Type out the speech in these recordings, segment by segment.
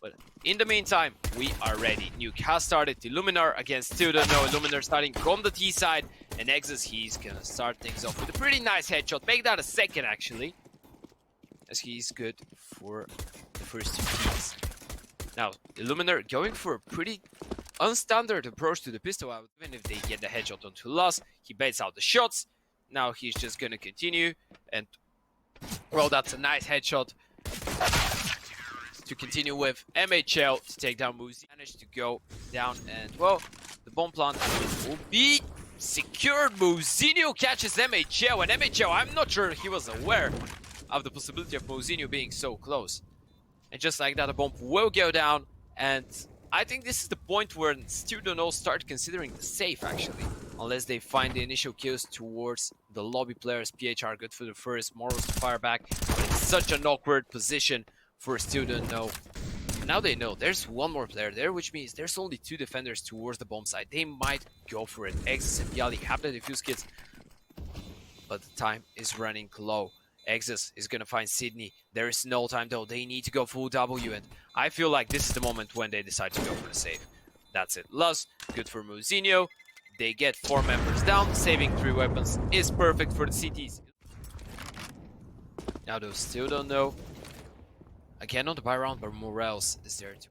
But in the meantime, we are ready. Nuke has started. Illuminar against StylDunow. Illuminar starting from the T side. And EXUS, he's gonna start things off with a pretty nice headshot. Make that a second, actually. As he's good for the first two teams. Now, Illuminar going for a pretty unstandard approach to the pistol. Even if they get the headshot onto Loss, he baits out the shots. Now he's just gonna continue. And, well, that's a nice headshot to continue with. MHL to take down mouz. Managed to go down and, well, the bomb plant will be secured. Mouzinho catches MHL, and MHL, I'm not sure he was aware of the possibility of Mouzinho being so close. And just like that, a bomb will go down, and I think this is the point where StylDunow start considering the safe, actually. Unless they find the initial kills towards the lobby players. PHR good for the first, morelz to fire back, but it's such an awkward position for StylDunow. Now they know there's one more player there, which means there's only two defenders towards the bomb side. They might go for it. EXUS and byali have the defuse kits, but the time is running low. EXUS is gonna find Sidney. There is no time though. They need to go full W, and I feel like this is the moment when they decide to go for the save. That's it. Loss, good for Mouzinho. They get 4 members down. Saving 3 weapons is perfect for the CTs. Now those StylDunow. Again on the buy round, but morelz is there too.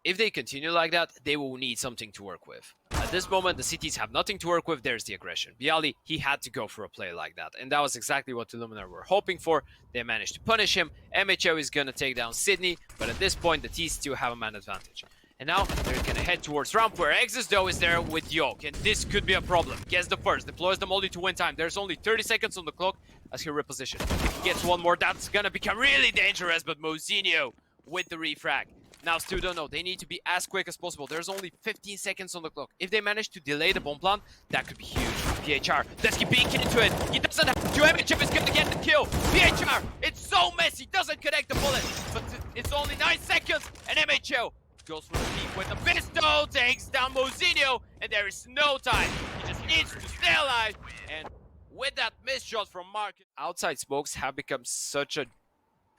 If they continue like that, they will need something to work with. At this moment, the CTs have nothing to work with. There's the aggression. byali, he had to go for a play like that. And that was exactly what Illuminar were hoping for. They managed to punish him. MHO is going to take down Sidney. But at this point, the T's still have a man advantage. And now, they're going to head towards ramp, where EXUS, though, is there with Yoke. And this could be a problem. Gets the first. Deploys the molly to win time. There's only 30 seconds on the clock as he repositions. If he gets one more, that's going to become really dangerous. But Mouzinho with the refrag. Now StylDunow, they need to be as quick as possible. There's only 15 seconds on the clock. If they manage to delay the bomb plant, that could be huge. PHR, Desky peek into it. He doesn't have to. MHF is going to get the kill. PHR, it's so messy. Doesn't connect the bullet. But it's only 9 seconds. And MHO goes for the peek with the pistol. Takes down Mouzinho. And there is no time. He just needs to stay alive. And with that missed shot from Markos, outside smokes have become such a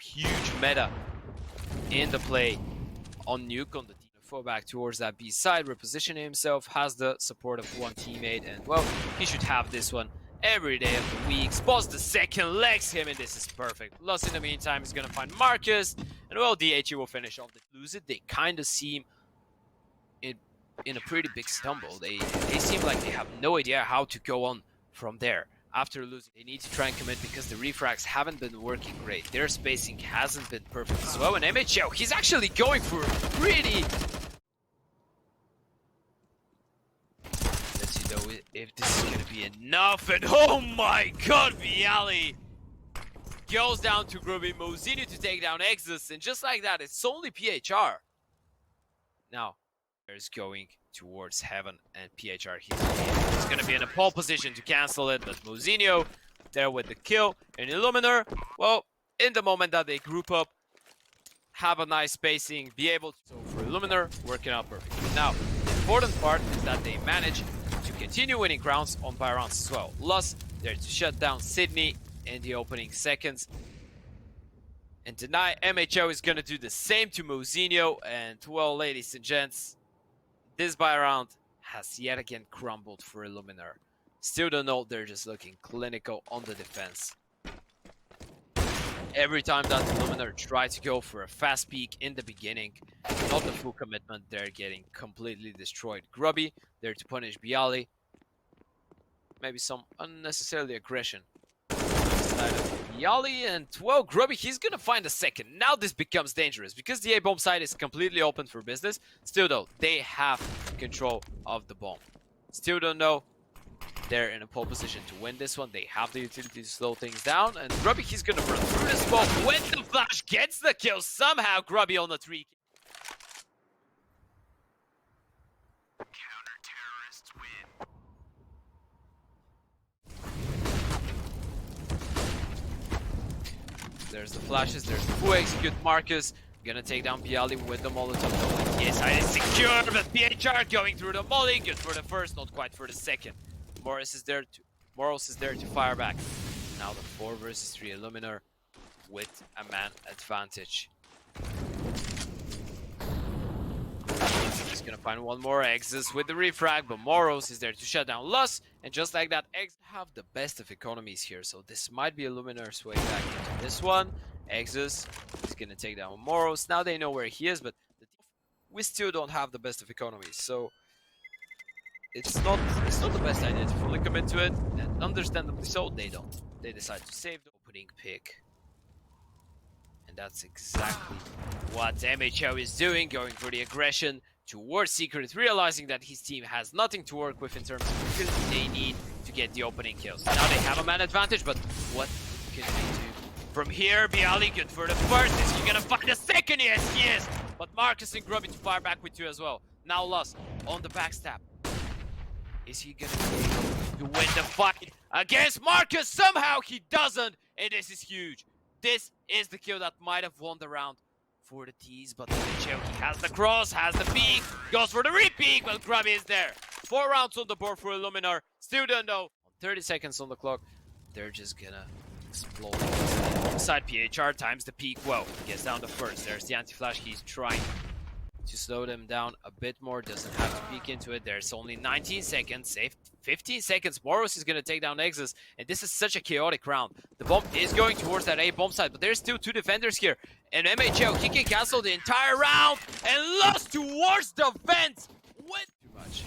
huge meta in the play. On Nuke on the team, fall back towards that B side, repositioning himself, has the support of one teammate, and well, he should have this one every day of the week. Spots the second, legs him, and this is perfect. Loss in the meantime is gonna find Markos, and well, DHE will finish off. They lose it. They kind of seem in a pretty big stumble. They seem like they have no idea how to go on from there. After losing, they need to try and commit because the refrags haven't been working great. Their spacing hasn't been perfect as well. And MHL, he's actually going for pretty... Let's see though if this is going to be enough. And oh my god, byali goes down to GruBy. Mouzinho to take down EXUS. And just like that, it's only PHR. Now, there's going towards heaven, and PHR, he's going to be in a pole position to cancel it, but Mouzinho there with the kill. And Illuminar, well, in the moment that they group up, have a nice spacing, be able to... So for Illuminar, working out perfectly. Now, the important part is that they manage to continue winning rounds on buy rounds as well. Loss there to shut down Sidney in the opening seconds. And deny, MHO is going to do the same to Mouzinho. And well, ladies and gents, this buy round has yet again crumbled for Illuminar. StylDunow, they're just looking clinical on the defense. Every time that Illuminar try to go for a fast peek in the beginning, not the full commitment, they're getting completely destroyed. GruBy, there to punish byali. Maybe some unnecessarily aggression. byali, and well, GruBy, he's gonna find a second. Now this becomes dangerous because the A-bomb side is completely open for business. Still though, they have control of the bomb. StylDunow, they're in a pole position to win this one. They have the utility to slow things down, and GruBy, he's gonna run through the smoke when the flash gets the kill. Somehow GruBy on the 3. There's the flashes, there's the full execute. Markos gonna take down byali with the Molotov. Yes, I is secure, but PHR going through the molly. Good for the first, not quite for the second. morelz is there to fire back. Now the 4 versus 3 Illuminar with a man advantage. He's gonna find one more EXUS with the refrag, but morelz is there to shut down lust, and just like that, EXUS have the best of economies here, so this might be Illuminar's way back into this one. EXUS is gonna take down morelz. Now they know where he is, but we still don't have the best of economies, so it's not the best idea to fully commit to it, and understandably so, they don't. They decide to save the opening pick. And that's exactly what MHO is doing, going for the aggression towards Secret, realizing that his team has nothing to work with in terms of kills. They need to get the opening kills. Now they have a man advantage, but what can they do? From here, byali good for the first. Is he gonna find a second? Yes, he is! But Markos and GruBy to fire back with 2 as well. Now lust on the backstab. Is he gonna be able to win the fight against Markos? Somehow he doesn't, and this is huge. This is the kill that might have won the round for the Twistzz, but he has the cross, has the peek, goes for the re-peek, but GruBy is there. 4 rounds on the board for Illuminar. StylDunow. 30 seconds on the clock. They're just gonna explode. Inside PHR times the peak. Well, gets down the first. There's the anti-flash. He's trying to slow them down a bit more. Doesn't have to peek into it. There's only 19 seconds. Saved 15 seconds. morelz is going to take down EXUS. And this is such a chaotic round. The bomb is going towards that A bomb side. But there's still 2 defenders here. And MHO, he can cancel the entire round. And lost towards the fence. Went too much.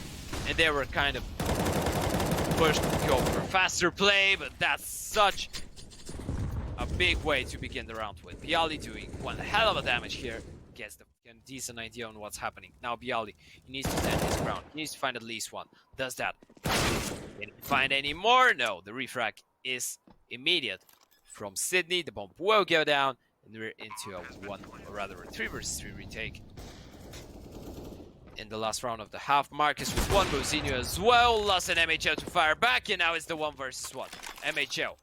And they were kind of pushed to go for a faster play. But that's such a big way to begin the round with. byali doing one hell of a damage here. Gets the decent idea on what's happening. Now byali, he needs to stand his ground. He needs to find at least one. Does that. Can he find any more? No, the refrag is immediate from Sidney. The bomb will go down, and we're into a 3 versus 3 retake. In the last round of the half, Markos with 1, mouz as well. Lost an MHO to fire back, and now it's the 1 versus 1. MHO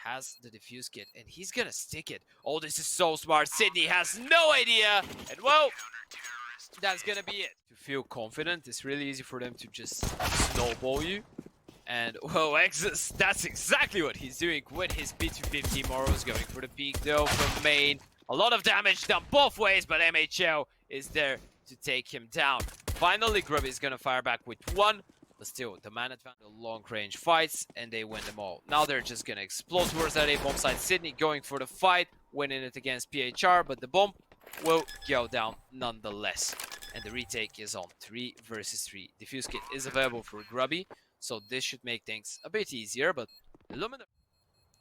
has the defuse kit, and he's gonna stick it. Oh, this is so smart. Sidney has no idea, and well, that's gonna be it. To feel confident, it's really easy for them to just snowball you. And well, EXUS, that's exactly what he's doing with his P250. morelz going for the peak though from main. A lot of damage done both ways, but MHO is there to take him down. Finally, GruBy is gonna fire back with 1. But still, the man advantage, long-range fights, and they win them all. Now they're just gonna explode towards that A-bomb side. Sidney going for the fight, winning it against PHR, but the bomb will go down nonetheless. And the retake is on 3 versus 3. Defuse kit is available for GruBy, so this should make things a bit easier, but Illuminar.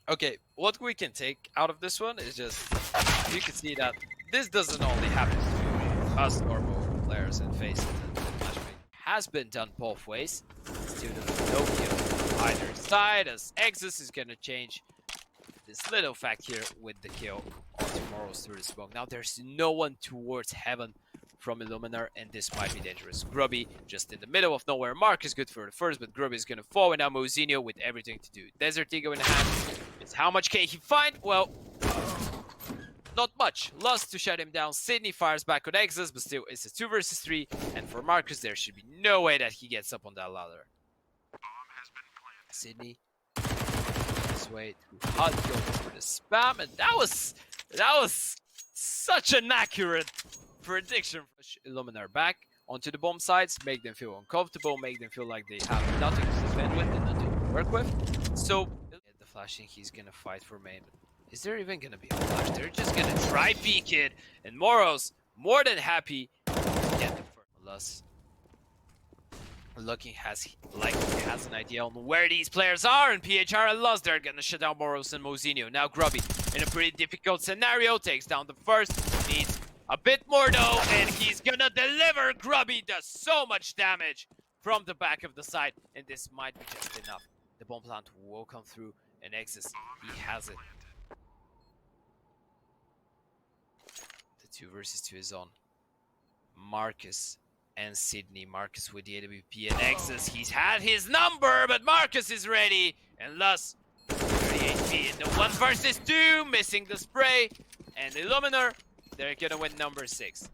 Okay, what we can take out of this one is just, you can see that this doesn't only happen to us normal players and face it. Has been done both ways. Still no kill on either side, as EXUS is gonna change this little fact here with the kill onto morelz through the smoke. Now there's no one towards heaven from Illuminar, and this might be dangerous. GruBy just in the middle of nowhere. Markos good for the first, but GruBy is gonna fall, and now mouz with everything to do. Desert Eagle in the hand. It's how much can he find? Well, not much. Lust to shut him down. Sidney fires back on EXUS, but still it's a 2 versus 3. And for Markos, there should be no way that he gets up on that ladder. Sidney, this way to hot kill for the spam, and that was such an accurate prediction. Illuminar back onto the bomb sides, make them feel uncomfortable, make them feel like they have nothing to defend with and nothing to work with. So the flashing, he's gonna fight for main. Is there even gonna be a flash? They're just gonna try peek it, and morelz more than happy to get the first. Looking has an idea on where these players are, and PHR and lust, they're gonna shut down morelz and mouz. Now GruBy in a pretty difficult scenario takes down the first, needs a bit more though, and he's gonna deliver. GruBy does so much damage from the back of the side, and this might be just enough. The bomb plant will come through, and EXUS, he has it. 2 versus 2 is on Markos and Sidney. Markos with the AWP and EXUS. He's had his number, but Markos is ready. And lust, 38p in the 1 versus 2, missing the spray. And Illuminar, they're gonna win number 6.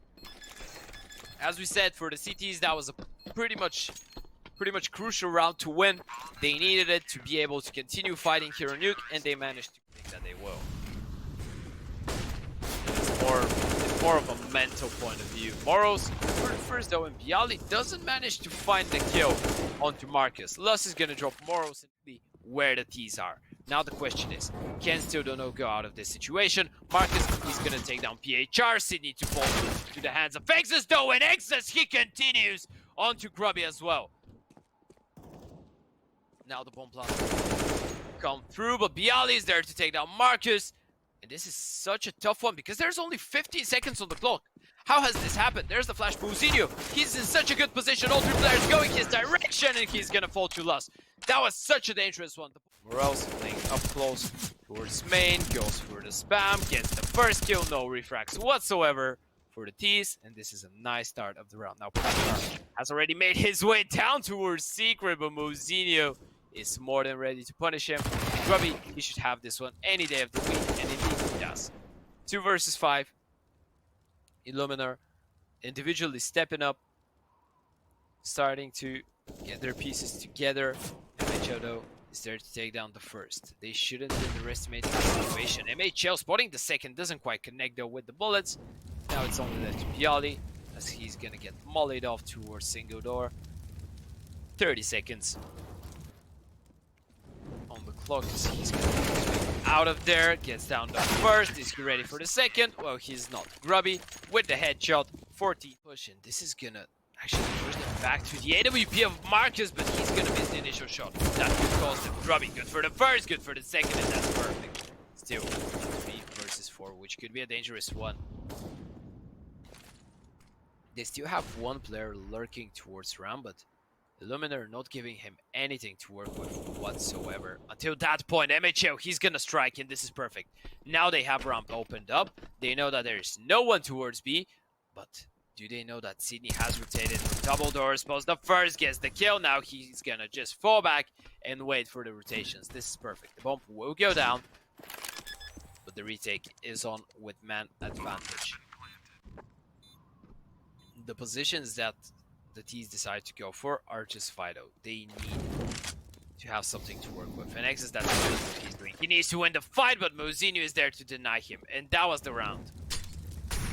As we said, for the CTs, that was a pretty much crucial round to win. They needed it to be able to continue fighting here on Nuke, and they managed to think that they will. It's more more of a mental point of view. morelz for the first though, and byali doesn't manage to find the kill onto Markos. Lus is gonna drop morelz and where the T's are. Now the question is, can StylDunow go out of this situation? Markos, he's gonna take down PHR. Sidney to fall to the hands of EXUS though, and EXUS, he continues onto GruBy as well. Now the bomb plant come through, but byali is there to take down Markos. And this is such a tough one because there's only 15 seconds on the clock. How has this happened? There's the flash mouz. He's in such a good position. All three players going his direction, and he's gonna fall to Lus. That was such a dangerous one. morelz playing up close towards main, goes for the spam, gets the first kill, no refracts whatsoever for the T's, and this is a nice start of the round. Now Prostoi has already made his way down towards secret, but mouz is more than ready to punish him. GruBy, he should have this one any day of the week, and indeed he does. 2 versus 5. Illuminar individually stepping up, starting to get their pieces together. MHL though is there to take down the first. They shouldn't underestimate the situation. MHL spotting the second, doesn't quite connect though with the bullets. Now it's only left to byali as he's gonna get mollied off towards single door. 30 seconds on the clock as he's gonna be out of there. Gets down the first. Is he ready for the second? Well, he's not. GruBy with the headshot. 14 push, and this is gonna actually push them back to the AWP of Markos, but he's gonna miss the initial shot. That could cost him. GruBy good for the first, good for the second, and that's perfect. Still 3 versus 4, which could be a dangerous one. They still have one player lurking towards ramp, but Illuminar not giving him anything to work with whatsoever. Until that point, MHL, he's gonna strike, and this is perfect. Now they have ramp opened up. They know that there is no one towards B, but do they know that Sidney has rotated for double doors? Post the first, gets the kill. Now he's gonna just fall back and wait for the rotations. This is perfect. The bomb will go down, but the retake is on with man advantage. The positions that the T's decide to go for are just vital. They need to have something to work with. And EXUS, that's what he's doing. He needs to win the fight, but mouz is there to deny him. And that was the round.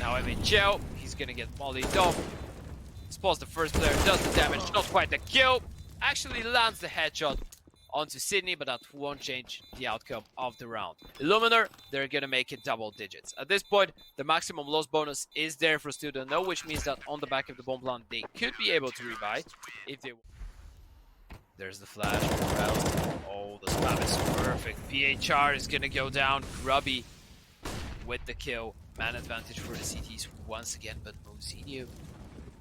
Now MHL, he's gonna get mollied off. Spots the first player, does the damage, not quite the kill. Actually lands the headshot onto Sidney, but that won't change the outcome of the round. Illuminar, they're gonna make it double digits. At this point, the maximum loss bonus is there for StylDunow, which means that on the back of the bomb plant, they could be able to rebuy if they... There's the flash. Oh, the spam is perfect. PHR is gonna go down. GruBy with the kill. Man advantage for the CTs once again, but mouz,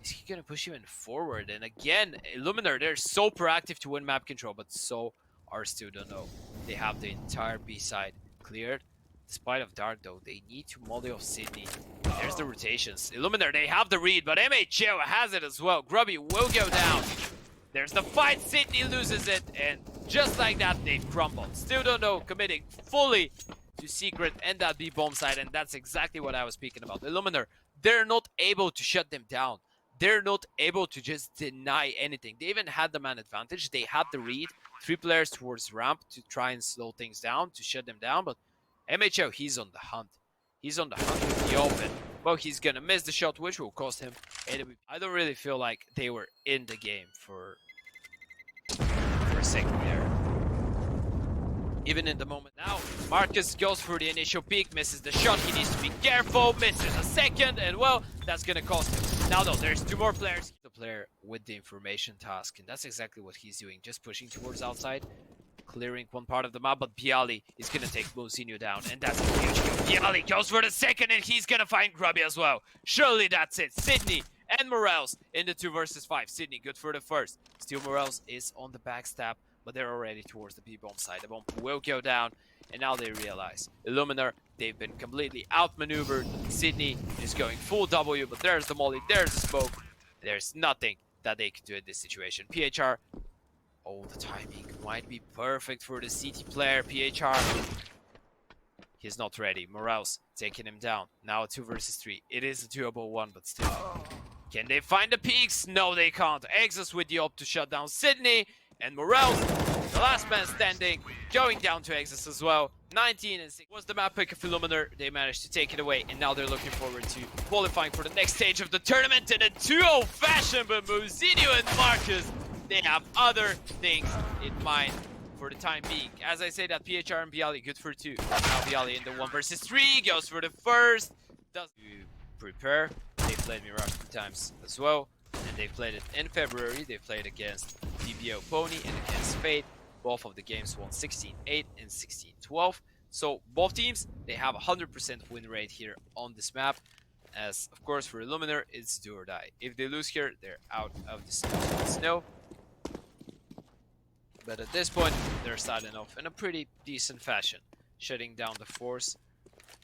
is he gonna push him in forward? And again, Illuminar, they're so proactive to win map control, but so are StylDunow. They have the entire B side cleared. Despite of dark though, they need to molly off Sidney. There's the rotations. Illuminar, they have the read, but MHL has it as well. GruBy will go down. There's the fight. Sidney loses it, and just like that, they've crumbled. StylDunow committing fully to secret and that B bomb side, and that's exactly what I was speaking about. Illuminar, they're not able to shut them down. They're not able to just deny anything. They even had the man advantage. They had the read. 3 players towards ramp to try and slow things down, to shut them down. But MHL, he's on the hunt. He's on the hunt with the open. Well, he's going to miss the shot, which will cost him AWP. I don't really feel like they were in the game for a second there. Even in the moment now, Markos goes for the initial peek, misses the shot. He needs to be careful, misses a second, and well, that's going to cost him. Now though, there's 2 more players. The player with the information task, and that's exactly what he's doing, just pushing towards outside, clearing one part of the map, but byali is going to take mouz down, and that's a huge kill. byali goes for the second, and he's going to find GruBy as well. Surely that's it. Sidney and morelz in the 2 versus 5. Sidney good for the first. Still morelz is on the backstab, but they're already towards the B-bomb side. The bomb will go down, and now they realize Illuminar, they've been completely outmaneuvered. Sidney is going full W, but there's the molly, there's the smoke. There's nothing that they can do in this situation. PHR, oh, the timing might be perfect for the CT player. PHR, he's not ready. morelz taking him down. Now a 2 versus 3. It is a doable one, but still. Can they find the peaks? No, they can't. EXUS with the op to shut down Sidney. And morelz The last man standing, going down to EXUS as well. 19 and 6 was the map pick of Illuminar. They managed to take it away, and now they're looking forward to qualifying for the next stage of the tournament in a 2-0 fashion. But mouzzinho and Markos, they have other things in mind for the time being. As I say that, PHR and byali good for 2. Now byali in the 1 versus 3 goes for the first. Does prepare. They played Mirage 2 times as well, and they played it in February. They played against DBO Pony and against Fate. Both of the games won 16-8 and 16-12. So both teams, they have a 100% win rate here on this map. As of course for Illuminar, it's do or die. If they lose here, they're out of the snow. But at this point, they're starting off in a pretty decent fashion, shutting down the force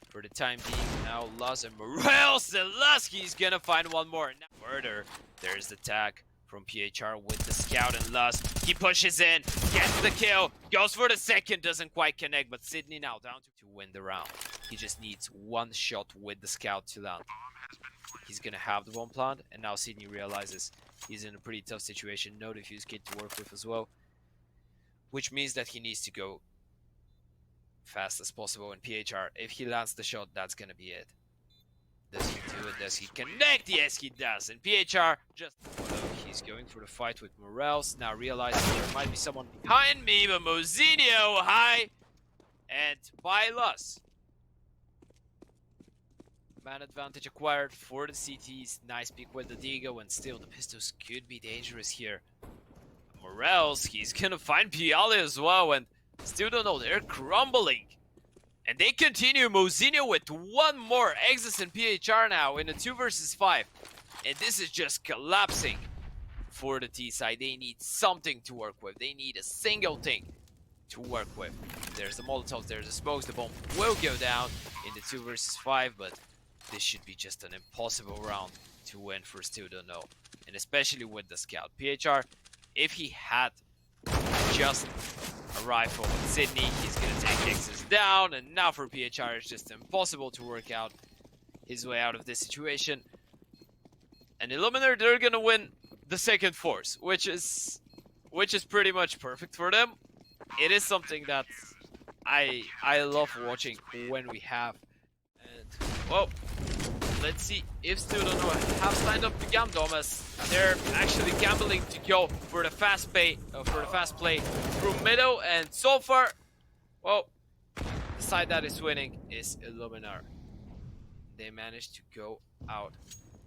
for the time being. Now Luz and morelz, and Luz, he's gonna find one more. Now further, there's the tag from PHR with the scout, and Luz, he pushes in, gets the kill, goes for the second, doesn't quite connect, but Sidney now down to win the round. He just needs one shot with the scout to land. He's gonna have the bomb plant, and now Sidney realizes he's in a pretty tough situation. No defuse kit to work with as well, which means that he needs to go fast as possible. And PHR, if he lands the shot, that's gonna be it. Does he do it? Does he connect? Yes, he does. And PHR just... He's going for the fight with morelz. Now realizing there might be someone behind me, but mouzzinho high and by Luz. Man advantage acquired for the CTs. Nice pick with the deagle, and still the pistols could be dangerous here. morelz, he's gonna find byali as well, and StylDunow, they're crumbling. And they continue mouzzinho with one more. EXUS and PHR now in a 2 versus 5. And this is just collapsing for the T side. They need something to work with. They need a single thing to work with. There's the molotovs, there's the smokes. The bomb will go down in the 2 versus 5, but this should be just an impossible round to win for StylDunow. And especially with the scout. PHR, if he had just a rifle with Sidney, he's gonna take EXUS down, and now for PHR it's just impossible to work out his way out of this situation. And Illuminar, they're gonna win the second force, which is pretty much perfect for them. It is something that I love watching when we have. And well, let's see if StylDunow have signed up to Gamdom, as they're actually gambling to go for the fast play through middle. And so far, well, the side that is winning is Illuminar. They managed to go out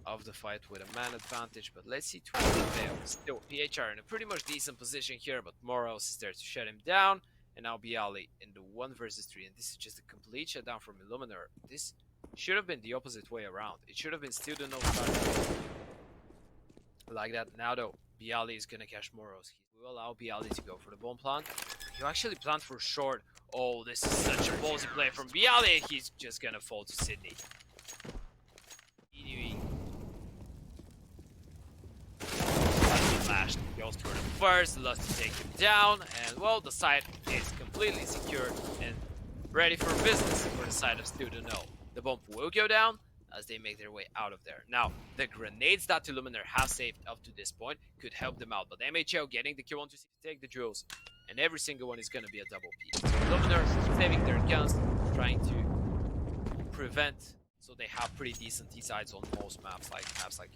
of the fight with a man advantage, but let's see Twistzz fail. Still PHR in a pretty much decent position here, but morelz is there to shut him down, and now byali in the 1 versus 3, and this is just a complete shutdown from Illuminar. This should have been the opposite way around. It should have been StylDunow starting like that. Now though, byali is gonna catch morelz. He will allow byali to go for the bomb plant. He actually planned for short. Oh, this is such a ballsy play from byali. He's just gonna fall to Sidney. Flash goes for the first, Luz to take him down, and well, the side is completely secured and ready for business for the side of StylDunow. The bomb will go down as they make their way out of there. Now, the grenades that Illuminar have saved up to this point could help them out, but MHL getting the kill on to take the jewels, and every single one is going to be a double P. So Illuminar saving their guns, trying to prevent, so they have pretty decent T-sides on most maps like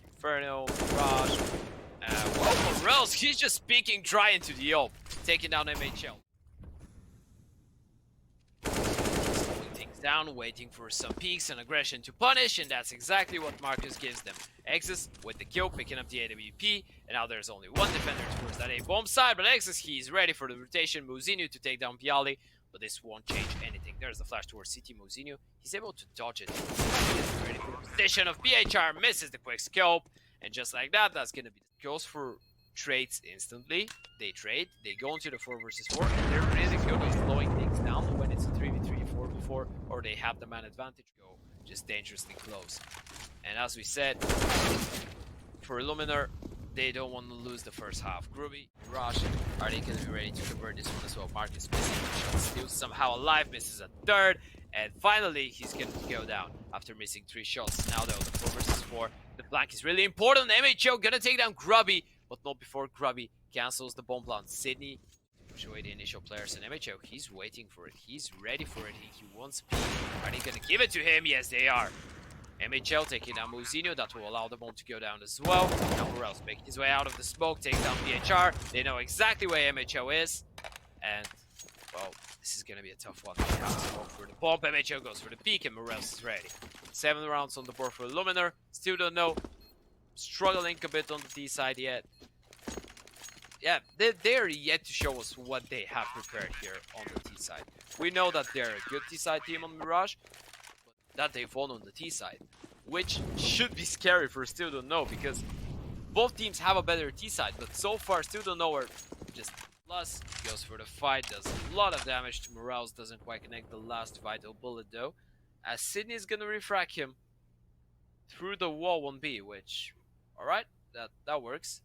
Inferno, Mirage. Well, morelz, he's just speaking dry into the op, taking down MHL. Slowing things down, waiting for some peaks and aggression to punish, and that's exactly what Markos gives them. EXUS with the kill, picking up the AWP, and now there's only one defender towards that A-bomb side, but EXUS, he's ready for the rotation. mouzzinho to take down byali, but this won't change anything. There's the flash towards CT. mouzzinho, he's able to dodge it. He's ready for the position of PHR, misses the quick scope, and just like that, that's gonna be goes for trades instantly. They trade, they go into the 4 versus 4, and they're really good at slowing things down when it's a 3v3, 4v4, or they have the man advantage, go just dangerously close. And as we said, for Illuminar, they don't want to lose the first half. GruBy, Mirage, are they going to be ready to convert this one as well? Markos missing, still somehow alive, misses a third, and finally he's going to go down after missing 3 shots. Now though, the 4 versus 4, the flank is really important. MHO gonna take down GruBy, but not before GruBy cancels the bomb plant. Sidney push away the initial players, and MHO, he's waiting for it. He's ready for it. He wants speed. Are they gonna give it to him? Yes, they are. MHL taking down mouz. That will allow the bomb to go down as well. Now morelz making his way out of the smoke, takes down PHR. They know exactly where MHO is. And, well, this is gonna be a tough one. They have to go for the bomb. MHO goes for the peak, and morelz is ready. 7 rounds on the board for Illuminar. Still don't know. Struggling a bit on the T side yet. Yeah, they're yet to show us what they have prepared here on the T side. We know that they're a good T side team on Mirage, but that they've won on the T side, which should be scary for StylDunow, because both teams have a better T side, but so far StylDunow are just plus. Goes for the fight, does a lot of damage to morelz, doesn't quite connect the last vital bullet though, as Sidney is gonna refrag him through the wall 1B, which, alright. That works,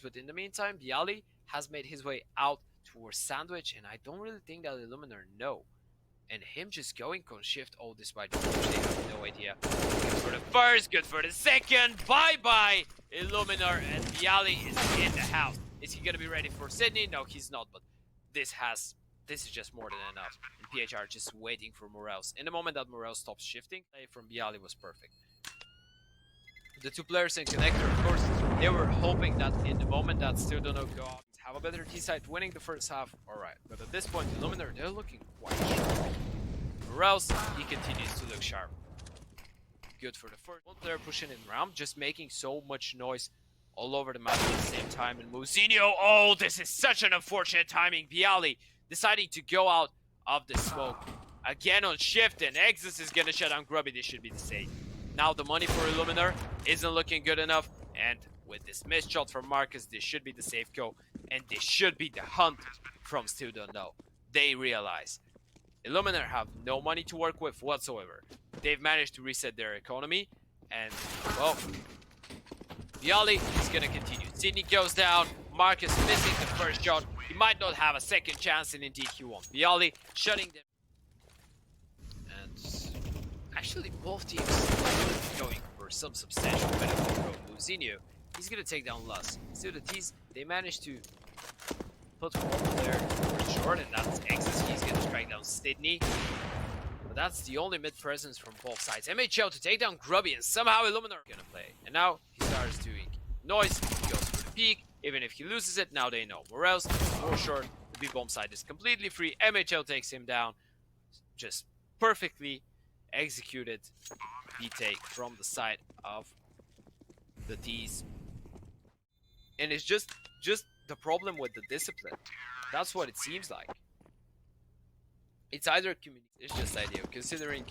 but in the meantime, byali has made his way out towards Sandwich, and I don't really think that Illuminar know. And him just going on shift, oh, despite they have no idea. Good for the first, good for the second, bye-bye! Illuminar, and byali is in the house. Is he gonna be ready for Sidney? No, he's not, but this is just more than enough. And PHR just waiting for morelz. In the moment that morelz stops shifting, play from byali was perfect. The 2 players in connector, of course, they were hoping that in the moment that StylDunow go out, have a better T-side, winning the first half, alright. But at this point, Illuminar, they're looking quite strong. Morelz, he continues to look sharp. Good for the first. 1 player pushing in round, just making so much noise all over the map at the same time. And mouz, oh, this is such an unfortunate timing. byali deciding to go out of the smoke. Again on shift, and EXUS is gonna shut down GruBy. This should be the save. Now the money for Illuminar isn't looking good enough, and with this missed shot from Markos, this should be the safe go, and this should be the hunt from StylDunow. They realize Illuminar have no money to work with whatsoever. They've managed to reset their economy, and, well, byali is gonna continue. Sidney goes down, Markos missing the first shot. He might not have a second chance, and indeed he won't. byali shutting them. And actually, both teams are going for some substantial benefit from mouz. He's gonna take down Lus. Still, the T's, they managed to put 1 player short, and that's EXUS. He's gonna strike down Sidney. But that's the only mid presence from both sides. MHL to take down GruBy, and somehow Illuminar gonna play. And now he starts doing noise. He goes for the peak. Even if he loses it, now they know. morelz, more short. The B-bomb side is completely free. MHL takes him down. Just perfectly executed B-take from the side of the T's. And it's just the problem with the discipline. That's what it seems like. It's either it's just ideal, considering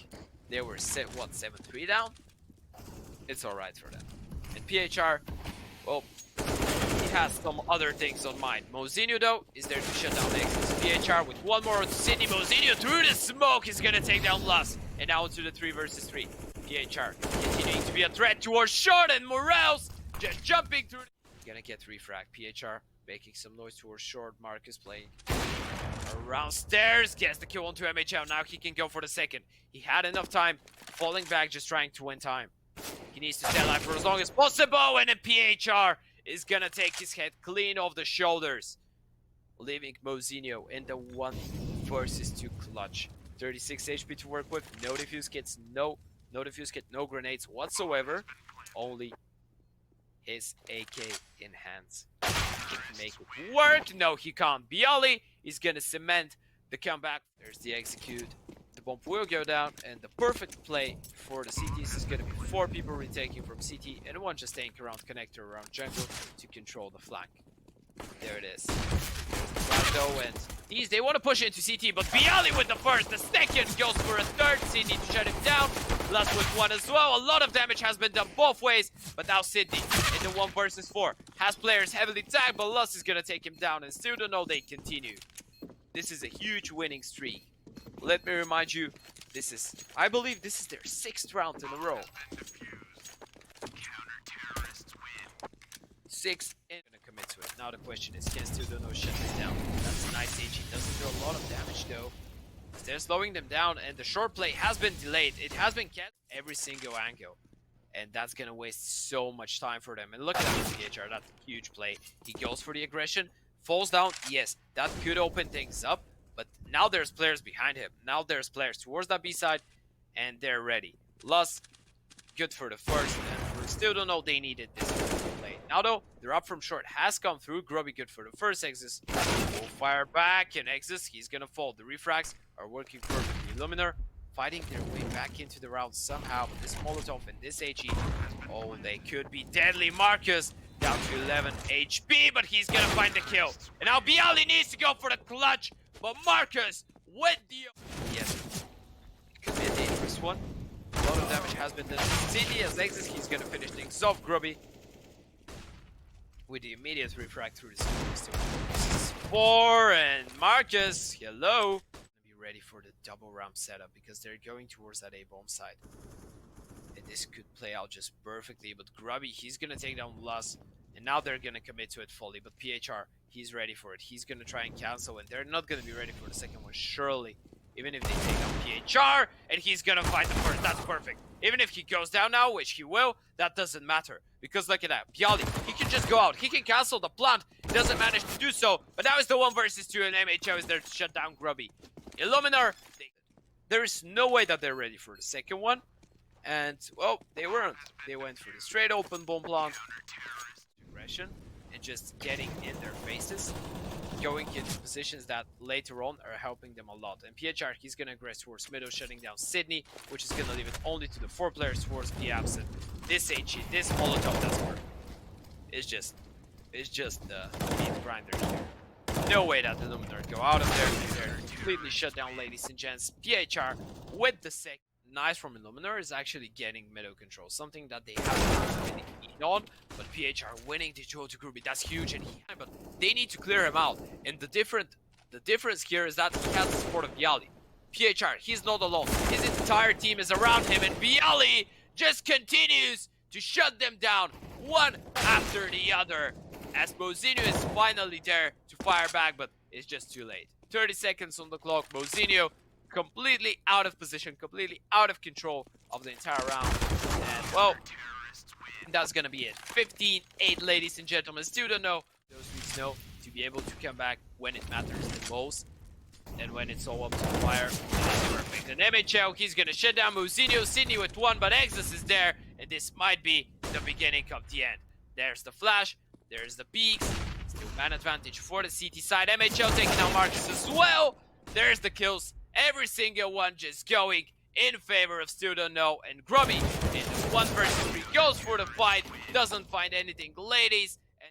they were set, what, 7-3 down? It's alright for them. And PHR, well, he has some other things on mind. mouz, though, is there to shut down EXUS. PHR with 1 more on Sidney. mouz through the smoke is gonna take down Lus. And now into the 3 versus 3. PHR continuing to be a threat towards short, and morelz just jumping through. Gonna get refrag. PHR making some noise towards short. Markos playing around stairs. Gets the kill onto MHL. Now he can go for the second. He had enough time. Falling back, just trying to win time. He needs to stay alive for as long as possible. And then PHR is gonna take his head clean off the shoulders, leaving mouz in the 1 versus 2 clutch. 36 HP to work with. No defuse kits, no defuse kit, no grenades whatsoever. Only his AK in hands. He can make it work. No, he can't. byali is gonna cement the comeback. There's the execute. The bomb will go down, and the perfect play for the CTs is gonna be 4 people retaking from CT and 1 just staying around connector around jungle to control the flank. There it is. Brando and these, they want to push into CT, but byali with the first, the second goes for a third. Sidney to shut him down. Lus with 1 as well. A lot of damage has been done both ways, but now Sidney in the 1 versus 4 has players heavily tagged, but Lus is gonna take him down, and StylDunow, they continue. This is a huge winning streak. Let me remind you, I believe this is their 6th round in a row. 6 and gonna commit to it. Now the question is, can StylDunow shut this down? That's a nice HE. Doesn't do a lot of damage though. They're slowing them down, and the short play has been delayed. It has been kept every single angle, and that's gonna waste so much time for them. And look at that PHR, that's a huge play. He goes for the aggression, Falls down, yes, that could open things up, but now there's players behind him. Now there's players towards that B side, and they're ready. Lust, good for the first, and for StylDunow, they needed this play. Now though, they're up from short, has come through. GruBy good for the first. EXUS will fire back, and EXUS, he's gonna fall. The refrags are working perfectly. Illuminar fighting their way back into the round somehow, but this Molotov and this HE, oh, they could be deadly. Markos down to 11 HP, but he's gonna find the kill. And now byali needs to go for the clutch, but Markos with the... Yes, it could be a dangerous one. A lot of damage has been done to Sidney as EXUS, he's gonna finish things off. GruBy with the immediate refrag through the system. 4 and Markos, hello. Be ready for the double ramp setup because they're going towards that A bomb side. And this could play out just perfectly, but GruBy, he's gonna take down Lust, and now they're gonna commit to it fully. But PHR, he's ready for it. He's gonna try and cancel, and they're not gonna be ready for the second one, surely. Even if they take down PHR, and he's gonna find the first, that's perfect. Even if he goes down now, which he will, that doesn't matter. Because look at that, byali, he can just go out. He can cancel the plant, he doesn't manage to do so. But now it's the 1 versus 2, and MHO is there to shut down GruBy. Illuminar, there is no way that they're ready for the second one. And, well, they weren't. They went for the straight open bomb plant. Aggression and just getting in their faces. Going into positions that later on are helping them a lot. And PHR, he's going to aggress towards middle, shutting down Sidney, which is going to leave it only to the 4 players towards the absent. This HE, this Molotov, that's work. It's just the meat grinder here. No way that the Illuminar go out of there. They're completely shut down, ladies and gents. PHR with the second. Nice from Illuminar is actually getting middle control, something that they haven't really been on, but PHR winning the duel to GruBy, that's huge, and but they need to clear him out. And the difference here is that he has the support of byali. PHR, he's not alone. His entire team is around him, and byali just continues to shut them down one after the other. As mouzino is finally there to fire back, but it's just too late. 30 seconds on the clock. mouzino completely out of position, completely out of control of the entire round. And, well, that's gonna be it. 15-8, ladies and gentlemen. StylDunow, those who know, to be able to come back when it matters the most. And when it's all up to the fire, that's perfect. And MHL, he's gonna shut down mouzino. Sidney with 1, but EXUS is there. And this might be the beginning of the end. There's the flash, there's the peaks. Still man advantage for the CT side. MHL taking out Markos as well. There's the kills. Every single one just going in favor of StylDunow, and GruBy in the 1 versus 3 goes for the fight, doesn't find anything. Ladies